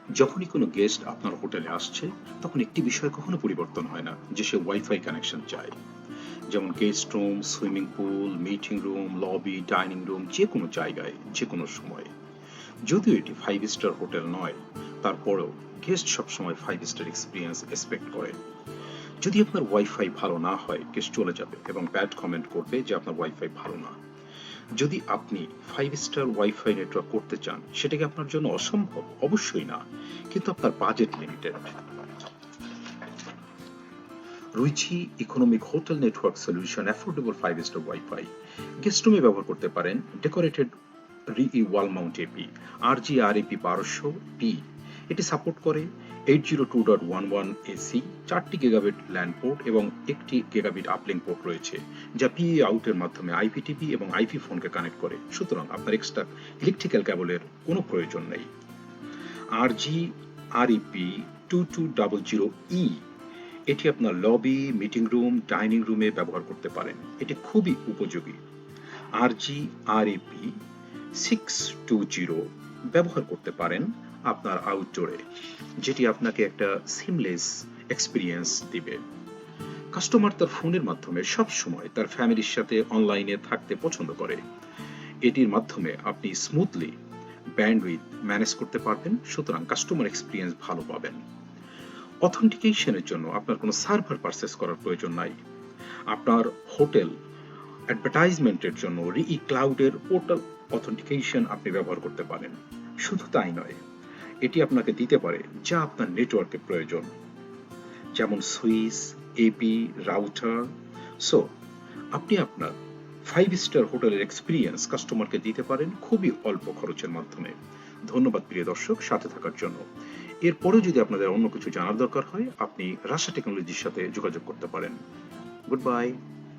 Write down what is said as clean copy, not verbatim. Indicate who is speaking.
Speaker 1: যখনই কোনো গেস্ট আপনার হোটেলে আসছে, তখন একটি বিষয় কখনো পরিবর্তন হয় না, যে সে ওয়াইফাই কানেকশন চায়। যেমন guest room, swimming pool, meeting room, lobby, dining room, যে কোনো জায়গায় যে কোনো সময়। যদিও এটি 5 স্টার হোটেল নয়, তারপরেও গেস্ট সবসময় 5 স্টার এক্সপিরিয়েন্স এক্সপেক্ট করে। যদি আপনার ওয়াইফাই ভালো না হয়, গেস্ট চলে যাবে এবং ব্যাড কমেন্ট করবে যে আপনার ওয়াইফাই ভালো না। যদি আপনি 5 স্টার ওয়াইফাই নেটওয়ার্ক করতে চান, সেটা কি আপনার জন্য অসম্ভব? অবশ্যই না, কিন্তু আপনার বাজেট লিমিটেড। রুচি economic hotel network solution affordable 5 star wifi. Guest রুমে ব্যবহার করতে পারেন ডেকোরেটেড রিই wall mount AP RG/REP 1200P। এটি সাপোর্ট করে 802.11 এসি, 4টি গিগাবিট ল্যান্ড পোর্ট এবং 1টি গিগাবিট আপলিঙ্ক পোর্ট রয়েছে, যা পিএ আউটের মাধ্যমে আইপিটিপি এবং আইপি ফোনকে কানেক্ট করে। সুতরাং আপনার এক্সট্রা ইলেকট্রিক্যাল কেবলের কোনো প্রয়োজন নেই। RG/REP 2200E, এটি আপনার লবি, মিটিং রুম, ডাইনিং রুমে ব্যবহার করতে পারেন। এটি খুবই উপযোগী। RG/REP 620 ব্যবহার করতে পারেন আপনার আউটডোরে, যেটি আপনাকে একটা সিমলেস এক্সপিরিয়েন্স দিবে। কাস্টমার তার ফোনের মাধ্যমে সব সময় তার ফ্যামিলির সাথে অনলাইনে থাকতে পছন্দ করে। এটির মাধ্যমে আপনি স্মুথলি ব্যান্ডউইথ ম্যানেজ করতে পারবেন, সুতরাং কাস্টমার এক্সপিরিয়েন্স ভালো পাবেন। অথেন্টিকেশনের জন্য আপনার কোনো সার্ভার পারচেস করার প্রয়োজন নাই। আপনার হোটেল অ্যাডভার্টাইজমেন্টের জন্য রিই ক্লাউডের পোর্টাল অথেন্টিকেশন আপনি ব্যবহার করতে পারেন। শুধু তাই নয়, এটি আপনাকে দিতে পারে যা আপনার নেটওয়ার্কে প্রয়োজন, যেমন সুইচ, এপি, রাউটার। সো আপনি আপনার 5 স্টার হোটেলের এক্সপিরিয়েন্স কাস্টমারকে দিতে পারেন খুবই অল্প খরচের মাধ্যমে। ধন্যবাদ প্রিয় দর্শক, সাথে থাকার জন্য। এরপরেও যদি আপনাদের অন্য কিছু জানার দরকার হয়, আপনি রাশা টেকনোলজির সাথে যোগাযোগ করতে পারেন। Good bye.